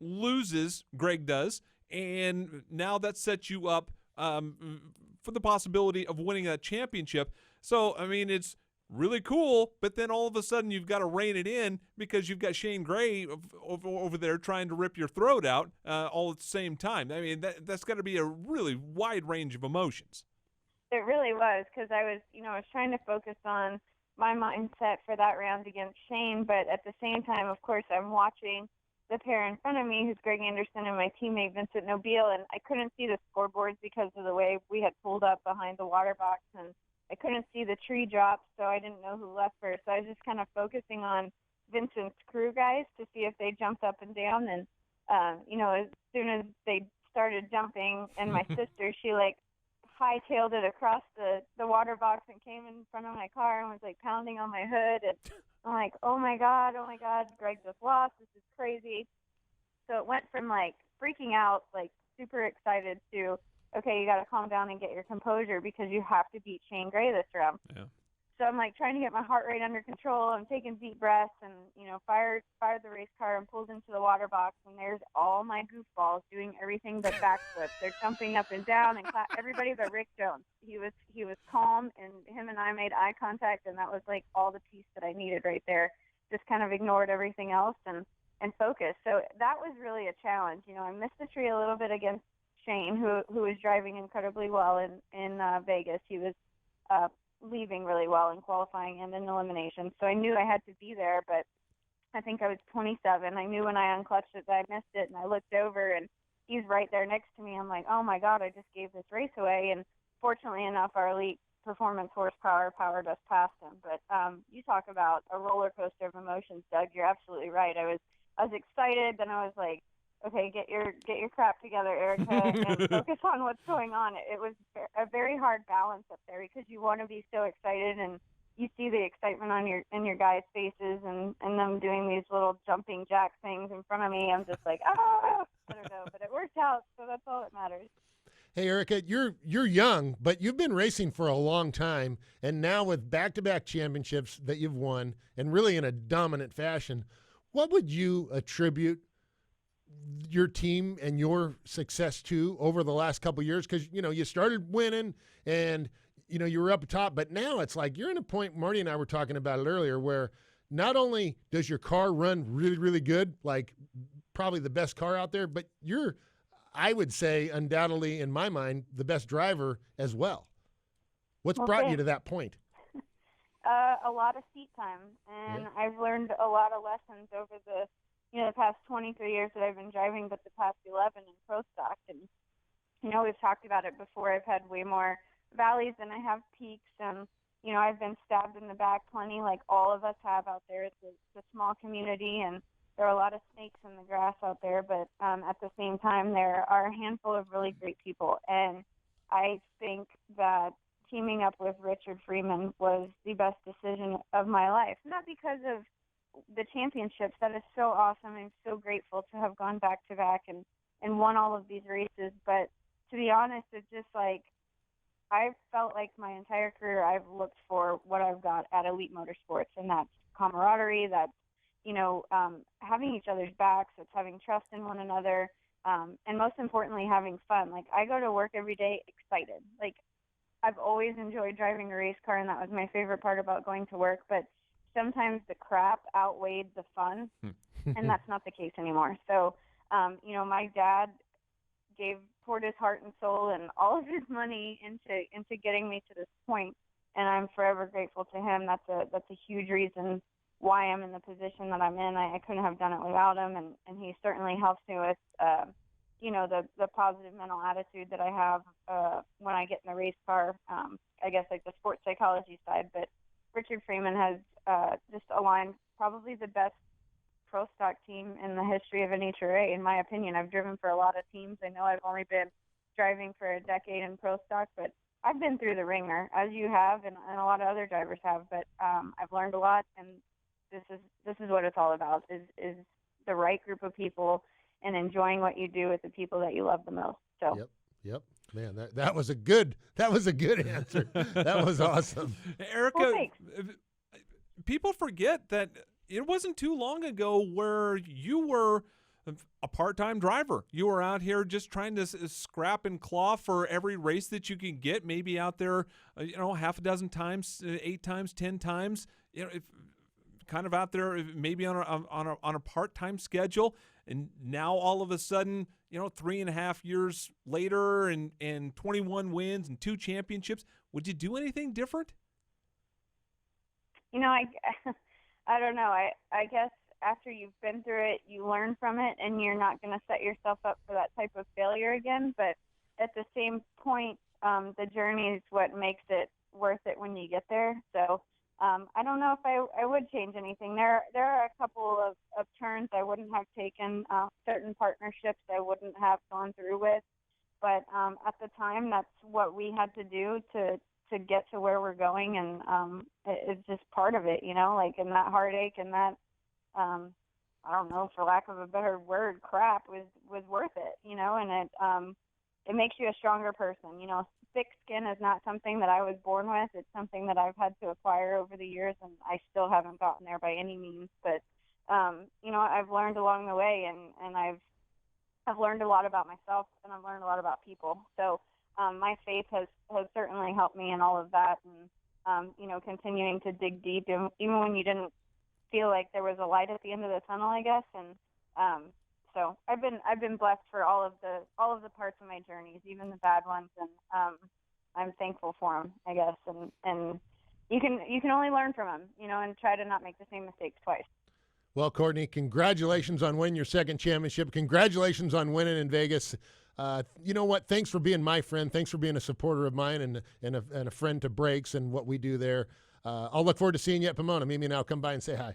loses, Greg does, and now that sets you up for the possibility of winning that championship. So, I mean, it's really cool, but then all of a sudden you've got to rein it in because you've got Shane Gray over there trying to rip your throat out all at the same time. I mean, that's got to be a really wide range of emotions. It really was, because I was trying to focus on my mindset for that round against Shane, but at the same time, of course, I'm watching the pair in front of me, who's Greg Anderson and my teammate Vincent Nobile, and I couldn't see the scoreboards because of the way we had pulled up behind the water box, and I couldn't see the tree drop, so I didn't know who left first. So I was just kind of focusing on Vincent's crew guys to see if they jumped up and down, and as soon as they started jumping, and my sister, she hightailed it across the water box and came in front of my car and was pounding on my hood, and I'm like, oh my god, Greg just lost, this is crazy. So it went from freaking out, super excited, to okay, you got to calm down and get your composure because you have to beat Shane Gray this round. Yeah. So I'm trying to get my heart rate under control. I'm taking deep breaths and, fired the race car and pulled into the water box. And there's all my goofballs doing everything but backflips. They're jumping up and down and everybody but Rick Jones. He was calm, and him and I made eye contact, and that was all the piece that I needed right there. Just kind of ignored everything else and focused. So that was really a challenge. I missed the tree a little bit against Shane, who was driving incredibly well in Vegas. He was leaving really well in qualifying and in elimination. So I knew I had to be there, but I think I was 27. I knew when I unclutched it that I missed it, and I looked over, and he's right there next to me. I'm like, oh my God, I just gave this race away. And fortunately enough, our elite performance horsepower powered us past him. But you talk about a roller coaster of emotions, Doug. You're absolutely right. I was excited, then I was like, okay, get your crap together, Erica, and focus on what's going on. It was a very hard balance up there because you want to be so excited, and you see the excitement in your guys' faces, and them doing these little jumping jack things in front of me. I'm just like, I don't know, but it worked out, so that's all that matters. Hey, Erica, you're young, but you've been racing for a long time, and now with back-to-back championships that you've won, and really in a dominant fashion, what would you attribute your team and your success to over the last couple of years? Because you started winning and you were up top, but now it's you're in a point, Marty and I were talking about it earlier, where not only does your car run really, really good, probably the best car out there, but you're, I would say, undoubtedly in my mind, the best driver as well. What's brought you to that point? A lot of seat time, and I've learned a lot of lessons over the past 23 years that I've been driving, but the past 11 in pro stock. And, we've talked about it before. I've had way more valleys than I have peaks. And, I've been stabbed in the back plenty, like all of us have out there. It's a small community, and there are a lot of snakes in the grass out there. But at the same time, there are a handful of really great people. And I think that teaming up with Richard Freeman was the best decision of my life. Not because of the championships. That is so awesome. I'm so grateful to have gone back to back and won all of these races. But to be honest, it's just I've felt like my entire career I've looked for what I've got at Elite Motorsports, and that's camaraderie, that's having each other's backs, it's having trust in one another, and most importantly, having fun. Like, I go to work every day excited. Like, I've always enjoyed driving a race car, and that was my favorite part about going to work. But sometimes the crap outweighed the fun, and that's not the case anymore. So, my dad poured his heart and soul and all of his money into getting me to this point, and I'm forever grateful to him. That's a huge reason why I'm in the position that I'm in. I couldn't have done it without him, and he certainly helps me with the positive mental attitude that I have when I get in the race car. I guess like the sports psychology side, but Richard Freeman has just aligned probably the best pro stock team in the history of NHRA, in my opinion. I've driven for a lot of teams. I know I've only been driving for a decade in pro stock, but I've been through the ringer, as you have, and a lot of other drivers have. But I've learned a lot, and this is what it's all about: is the right group of people and enjoying what you do with the people that you love the most. So. Yep. Man, that was a good answer. That was awesome. Erica, well, thanks. People forget that it wasn't too long ago where you were a part-time driver. You were out here just trying to scrap and claw for every race that you can get, maybe out there, half a dozen times, 8 times, 10 times, kind of out there maybe on a part-time schedule. And now all of a sudden, 3.5 years later and 21 wins and 2 championships, would you do anything different? I don't know. I guess after you've been through it, you learn from it, and you're not going to set yourself up for that type of failure again. But at the same point, the journey is what makes it worth it when you get there. So I don't know if I would change anything. There are a couple of turns I wouldn't have taken, certain partnerships I wouldn't have gone through with. But at the time, that's what we had to do to get to where we're going, and it's just part of it, and that heartache and that, I don't know, for lack of a better word, crap was worth it, and it makes you a stronger person. Thick skin is not something that I was born with. It's something that I've had to acquire over the years, and I still haven't gotten there by any means. But, I've learned along the way, and I've learned a lot about myself, and I've learned a lot about people. So my faith has certainly helped me in all of that, and, continuing to dig deep, even when you didn't feel like there was a light at the end of the tunnel, I guess. And so I've been blessed for all of the parts of my journeys, even the bad ones, and I'm thankful for them, I guess. And you can only learn from them, and try to not make the same mistakes twice. Well, Courtney, congratulations on winning your second championship. Congratulations on winning in Vegas. You know what? Thanks for being my friend. Thanks for being a supporter of mine and a friend to Brakes and what we do there. I'll look forward to seeing you at Pomona. Meet me now. Come by and say hi.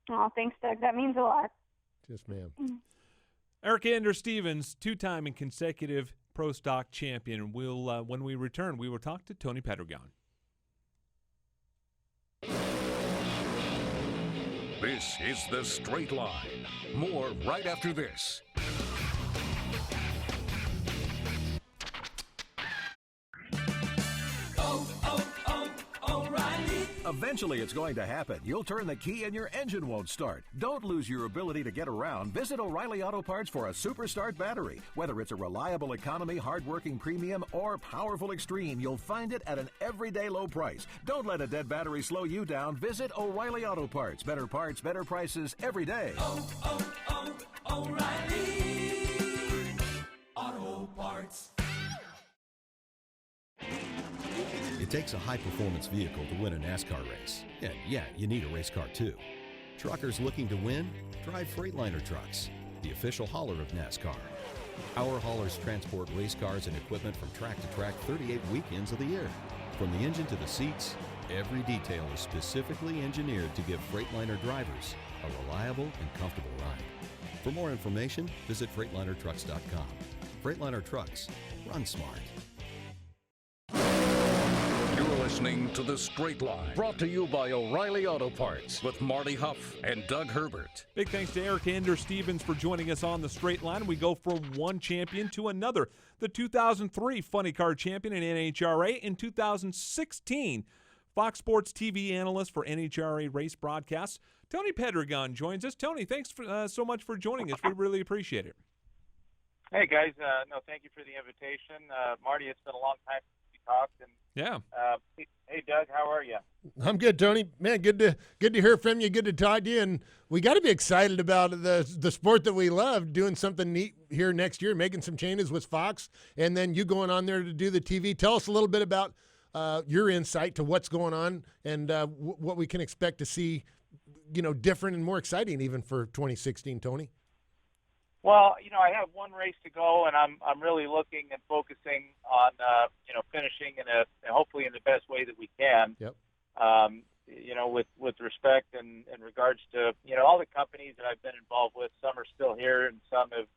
Oh, thanks, Doug. That means a lot. Yes, ma'am. Erica Ender-Stevens, 2-time and consecutive Pro Stock champion. We'll when we return, we will talk to Tony Pedregon. This is The Straight Line. More right after this. Eventually, it's going to happen. You'll turn the key and your engine won't start. Don't lose your ability to get around. Visit O'Reilly Auto Parts for a Super Start battery. Whether it's a reliable economy, hard-working premium, or powerful extreme, you'll find it at an everyday low price. Don't let a dead battery slow you down. Visit O'Reilly Auto Parts. Better parts, better prices every day. O'Reilly Auto Parts. It takes a high-performance vehicle to win a NASCAR race. And yeah, you need a race car too. Truckers looking to win? Drive Freightliner trucks, the official hauler of NASCAR. Our haulers transport race cars and equipment from track to track 38 weekends of the year. From the engine to the seats, every detail is specifically engineered to give Freightliner drivers a reliable and comfortable ride. For more information, visit FreightlinerTrucks.com. Freightliner Trucks. Run smart. You're listening to The Straight Line, brought to you by O'Reilly Auto Parts with Marty Hough and Doug Herbert. Big thanks to Erica Ender-Stevens for joining us on The Straight Line. We go from one champion to another. The 2003 Funny Car champion in NHRA. In 2016, Fox Sports TV analyst for NHRA race broadcasts, Tony Pedregon joins us. Tony, thanks so much for joining us. We really appreciate it. Hey, guys. No, thank you for the invitation. Marty, it's been a long time since we talked. And Yeah. Hey, Doug, how are you? I'm good, Tony. Man, good to hear from you. Good to talk to you. And we got to be excited about the sport that we love, doing something neat here next year, making some changes with Fox, and then you going on there to do the TV. Tell us a little bit about your insight to what's going on and what we can expect to see, different and more exciting even for 2016, Tony. Well, I have one race to go, and I'm really looking and focusing on finishing hopefully in the best way that we can. Yep. With respect and in regards to all the companies that I've been involved with. Some are still here, and some have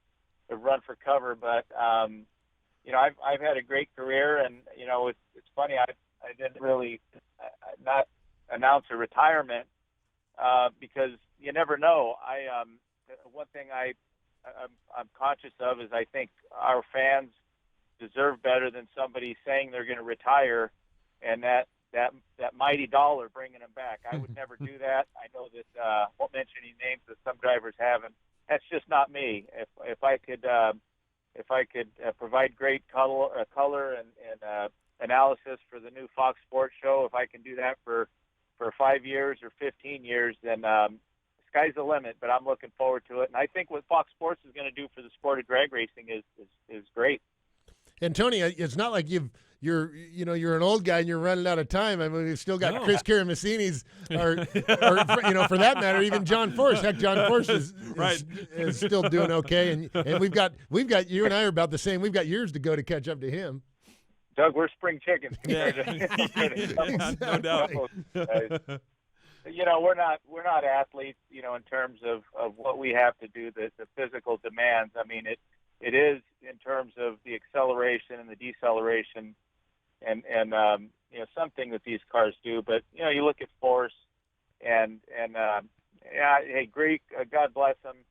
run for cover. But I've had a great career, and it's funny. I didn't really not announce a retirement because you never know. One thing I'm conscious of is I think our fans deserve better than somebody saying they're going to retire and that mighty dollar bringing them back. I would never do that. I know that won't mention any names that some drivers haven't. That's just not me. If I could provide great color and analysis for the new Fox Sports show, if I can do that for 5 years or 15 years, then sky's the limit, but I'm looking forward to it. And I think what Fox Sports is going to do for the sport of drag racing is great. And Tony, it's not like you're an old guy and you're running out of time. I mean, we've still got Chris Karamessinis, or for that matter, even John Force. Heck, John Force is still doing okay. And we've got you and I are about the same. We've got years to go to catch up to him. Doug, we're spring chickens. Yeah. No doubt. We're not athletes, in terms of what we have to do, the physical demands. I mean, it is in terms of the acceleration and the deceleration and something that these cars do. But, you look at Force and hey, Greek, God bless him.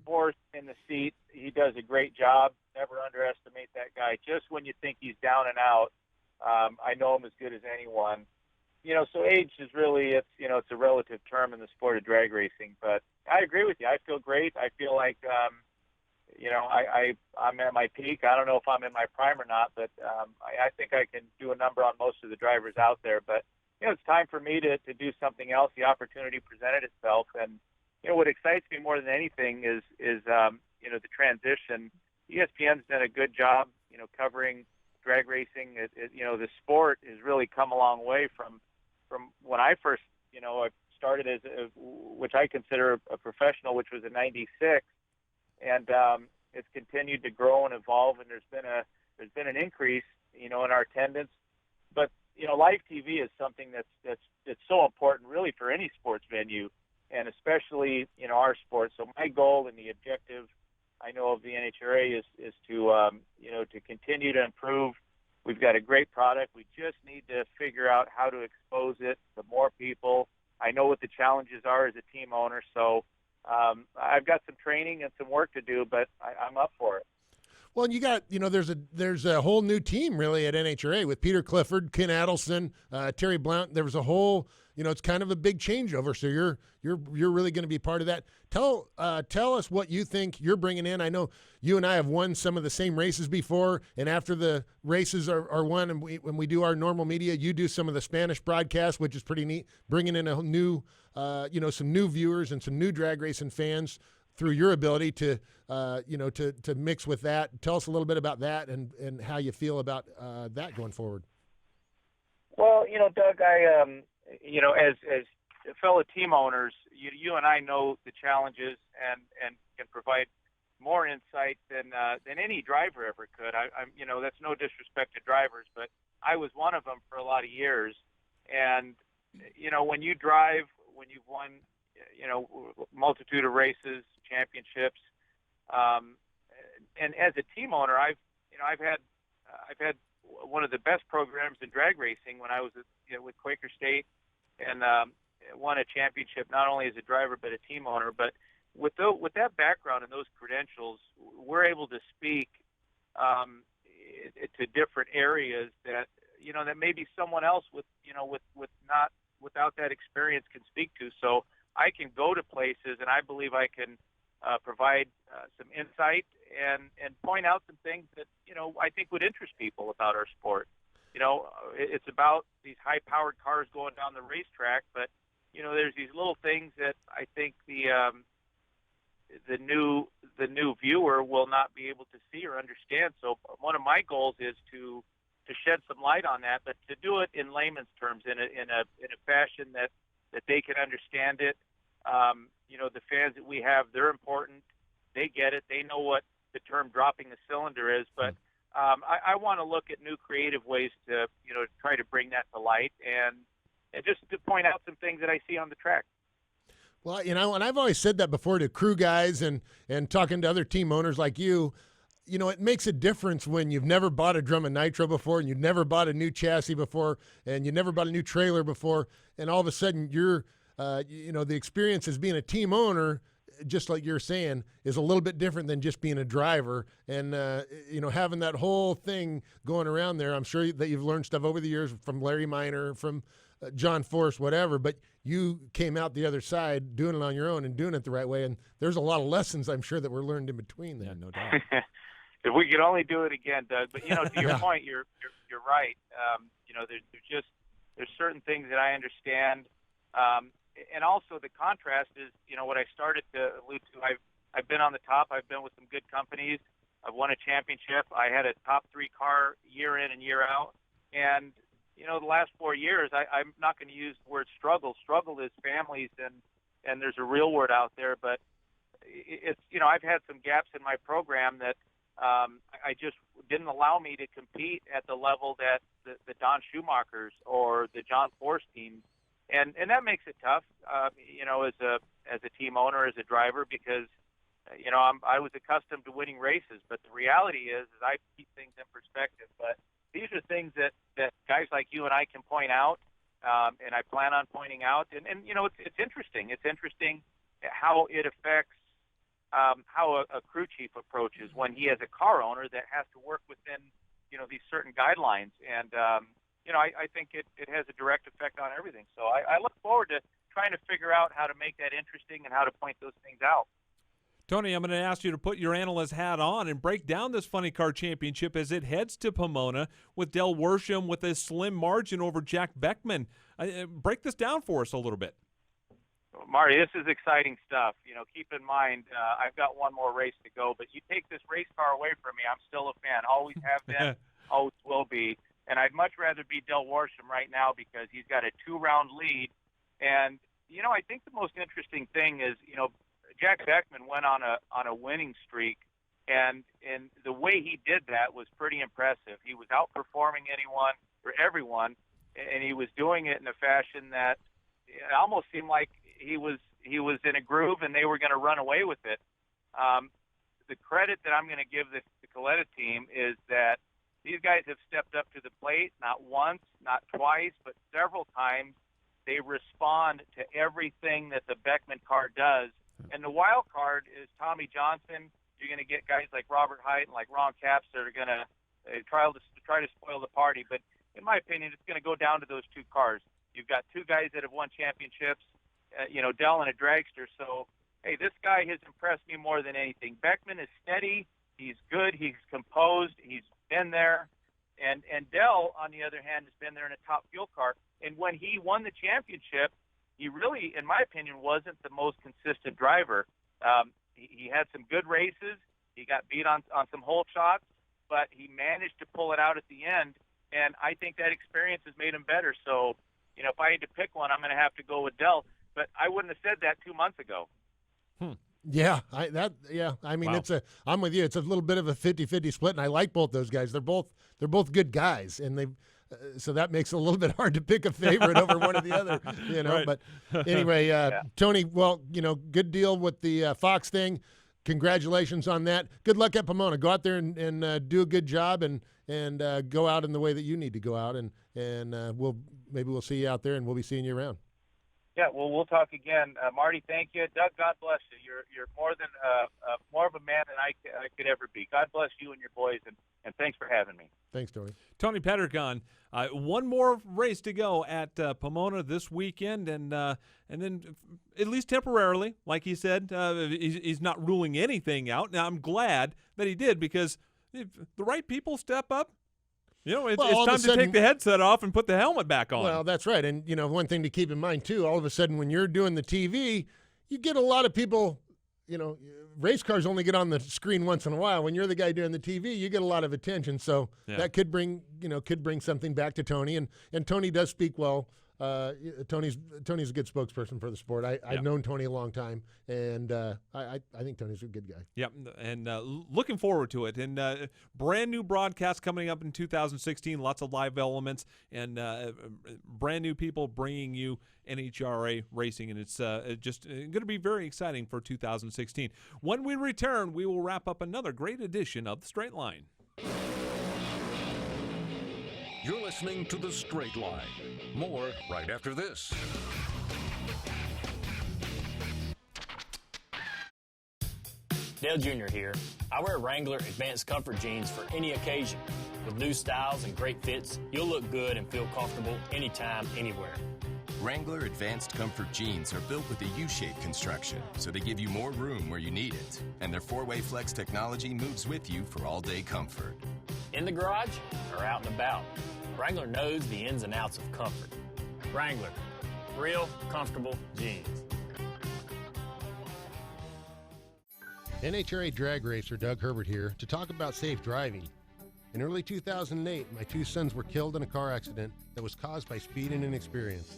Force in the seat, he does a great job. Never underestimate that guy. Just when you think he's down and out, I know him as good as anyone. So age is really, it's a relative term in the sport of drag racing. But I agree with you. I feel great. I feel like, I'm at my peak. I don't know if I'm in my prime or not, but I think I can do a number on most of the drivers out there. But, it's time for me to do something else. The opportunity presented itself. And, what excites me more than anything is the transition. ESPN's done a good job, covering drag racing. The sport has really come a long way from when I first, I started as which I consider a professional, which was in '96, and it's continued to grow and evolve. And there's been an increase, in our attendance. But live TV is something that's so important, really, for any sports venue, and especially our sport. So my goal and the objective, I know, of the NHRA is to to continue to improve. We've got a great product. We just need to figure out how to expose it to more people. I know what the challenges are as a team owner, so I've got some training and some work to do, but I'm up for it. Well, you got, there's a whole new team really at NHRA with Peter Clifford, Ken Adelson, Terry Blount. There was a whole, it's kind of a big changeover. So you're really going to be part of that. Tell us what you think you're bringing in. I know you and I have won some of the same races before, and after the races are won, and when we do our normal media, you do some of the Spanish broadcasts, which is pretty neat, bringing in a new, some new viewers and some new drag racing fans through your ability to mix with that. Tell us a little bit about that and how you feel about that going forward. Well, Doug, I as fellow team owners, you and I know the challenges and can provide more insight than any driver ever could. I'm that's no disrespect to drivers, but I was one of them for a lot of years. And when you drive, when you've won multitude of races, championships, and as a team owner, I've had one of the best programs in drag racing when I was with Quaker State, and won a championship not only as a driver but a team owner. But with that background and those credentials, we're able to speak to different areas that that maybe someone else without that experience can speak to. So I can go to places, and I believe I can provide some insight and point out some things that, I think would interest people about our sport. It's about these high-powered cars going down the racetrack, but, there's these little things that I think the new viewer will not be able to see or understand. So one of my goals is to shed some light on that, but to do it in layman's terms, in a fashion that they can understand it. The fans that we have, they're important. They get it. They know what the term dropping the cylinder is. But I want to look at new creative ways to try to bring that to light and just to point out some things that I see on the track. Well, and I've always said that before to crew guys and talking to other team owners like you. It makes a difference when you've never bought a drum of nitro before and you've never bought a new chassis before and you never bought a new trailer before, and all of a sudden you're, the experience as being a team owner, just like you're saying, is a little bit different than just being a driver. And, having that whole thing going around there, I'm sure that you've learned stuff over the years from Larry Minor, from John Force, whatever, but you came out the other side doing it on your own and doing it the right way. And there's a lot of lessons, I'm sure, that were learned in between there. Yeah, no doubt. If we could only do it again, Doug. But, to your point, you're right. There's certain things that I understand. And also the contrast is, what I started to allude to. I've been on the top. I've been with some good companies. I've won a championship. I had a top 3 car year in and year out. And, the last 4 years, I'm not going to use the word struggle. Struggle is families, and there's a real word out there. But it's, I've had some gaps in my program that I just didn't allow me to compete at the level that the Don Schumachers or the John Force teams. And that makes it tough, as a team owner, as a driver, because, I was accustomed to winning races. But the reality is I keep things in perspective. But these are things that guys like you and I can point out, and I plan on pointing out. And it's interesting. It's interesting how it affects how a crew chief approaches when he has a car owner that has to work within, these certain guidelines. And, I think it has a direct effect on everything. So I look forward to trying to figure out how to make that interesting and how to point those things out. Tony, I'm going to ask you to put your analyst hat on and break down this Funny Car Championship as it heads to Pomona with Del Worsham with a slim margin over Jack Beckman. Break this down for us a little bit. Marty, this is exciting stuff. Keep in mind, I've got one more race to go, but you take this race car away from me, I'm still a fan. Always have been, always will be. And I'd much rather be Del Worsham right now because he's got a 2-round lead. And, I think the most interesting thing is, Jack Beckman went on a winning streak, and the way he did that was pretty impressive. He was outperforming everyone, and he was doing it in a fashion that it almost seemed like he was in a groove and they were going to run away with it. The credit that I'm going to give the Coletta team is that these guys have stepped up to the plate, not once, not twice, but several times. They respond to everything that the Beckman car does. And the wild card is Tommy Johnson. You're going to get guys like Robert Hight and like Ron Capps that are going to try to spoil the party. But in my opinion, it's going to go down to those 2 cars. You've got 2 guys that have won championships, Dell and a dragster. So, hey, this guy has impressed me more than anything. Beckman is steady. He's good. He's composed. He's been there. And Dell, on the other hand, has been there in a top fuel car. And when he won the championship, he really, in my opinion, wasn't the most consistent driver. He had some good races. He got beat on some hole shots, but he managed to pull it out at the end. And I think that experience has made him better. So, if I had to pick one, I'm going to have to go with Dell. But I wouldn't have said that 2 months ago. Yeah, I mean, wow. I'm with you. It's a little bit of a 50-50 split, and I like both those guys. They're both good guys, and so that makes it a little bit hard to pick a favorite over one or the other, Right. But anyway, Tony, well, good deal with the Fox thing. Congratulations on that. Good luck at Pomona. Go out there and do a good job and go out in the way that you need to go out, and we'll see you out there, and we'll be seeing you around. Yeah, well, we'll talk again. Marty, thank you. Doug, God bless you. You're more than more of a man than I could ever be. God bless you and your boys, and thanks for having me. Thanks, Tony. Tony Pedregon, one more race to go at Pomona this weekend, and then at least temporarily, like he said, he's not ruling anything out. Now, I'm glad that he did, because if the right people step up, it's time to take the headset off and put the helmet back on. Well, that's right. And, one thing to keep in mind, too, all of a sudden when you're doing the TV, you get a lot of people, race cars only get on the screen once in a while. When you're the guy doing the TV, you get a lot of attention. So that could bring something back to Tony. And Tony does speak well. Tony's a good spokesperson for the sport. I've known Tony a long time, and I think Tony's a good guy. Yep, and looking forward to it. And brand new broadcast coming up in 2016, lots of live elements, and brand new people bringing you NHRA racing, and it's just going to be very exciting for 2016. When we return, we will wrap up another great edition of The Straight Line. You're listening to The Straight Line. More right after this. Dale Jr. here. I wear Wrangler Advanced Comfort jeans for any occasion. With new styles and great fits, you'll look good and feel comfortable anytime, anywhere. Wrangler Advanced Comfort jeans are built with a U-shaped construction, so they give you more room where you need it. And their 4-way flex technology moves with you for all-day comfort. In the garage or out and about, Wrangler knows the ins and outs of comfort. Wrangler, real comfortable jeans. NHRA drag racer Doug Herbert here to talk about safe driving. In early 2008, my 2 sons were killed in a car accident that was caused by speed and inexperience.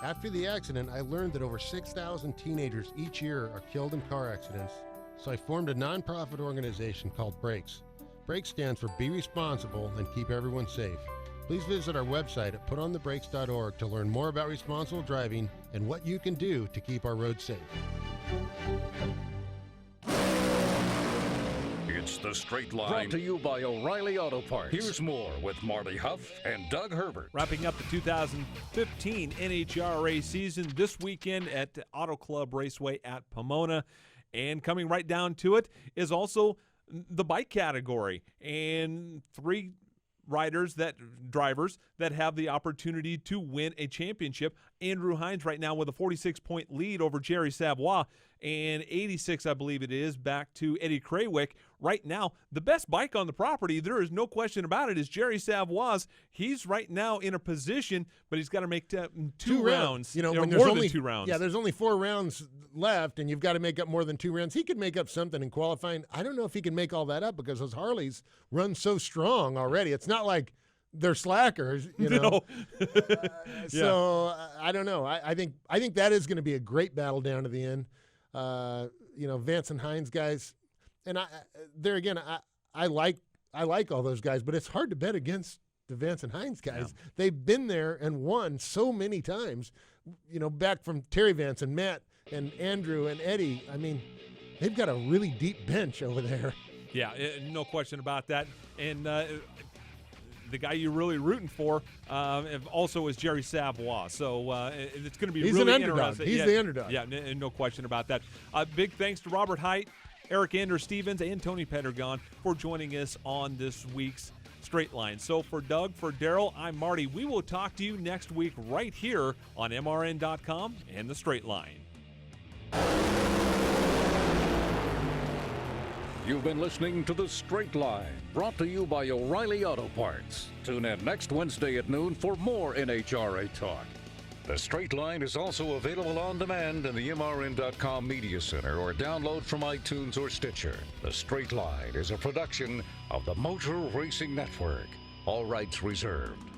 After the accident, I learned that over 6,000 teenagers each year are killed in car accidents, so I formed a nonprofit organization called Brakes. Brakes stands for Be Responsible and Keep Everyone Safe. Please visit our website at putonthebrakes.org to learn more about responsible driving and what you can do to keep our roads safe. It's The Straight Line, brought to you by O'Reilly Auto Parts. Here's more with Marty Hough and Doug Herbert. Wrapping up the 2015 NHRA season this weekend at Auto Club Raceway at Pomona. And coming right down to it is also the bike category, and 3 drivers that have the opportunity to win a championship. Andrew Hines right now with a 46-point lead over Jerry Savoie, and 86, I believe it is, back to Eddie Krawick. Right now, the best bike on the property, there is no question about it, is Jerry Savoie's. He's right now in a position, but he's got to make 2 rounds. When more there's than 2 rounds. Yeah, there's only 4 rounds left, and you've got to make up more than 2 rounds. He could make up something in qualifying. I don't know if he can make all that up because those Harleys run so strong already. It's not like they're slackers, No. So I don't know. I think that is going to be a great battle down to the end. Vance and Hines guys, and I like all those guys, but it's hard to bet against the Vance and Hines guys. Yeah. They've been there and won so many times. Back from Terry Vance and Matt and Andrew and Eddie. I mean, they've got a really deep bench over there. Yeah, no question about that. And the guy you're really rooting for also is Jerry Savoie. So it's going to be really interesting. He's the underdog. Yeah, no question about that. Big thanks to Robert Hight, Eric Anders Stevens, and Tony Pedregon for joining us on this week's Straight Line. So for Doug, for Daryl, I'm Marty. We will talk to you next week right here on MRN.com and The Straight Line. You've been listening to The Straight Line, brought to you by O'Reilly Auto Parts. Tune in next Wednesday at noon for more NHRA talk. The Straight Line is also available on demand in the MRN.com Media Center or download from iTunes or Stitcher. The Straight Line is a production of the Motor Racing Network. All rights reserved.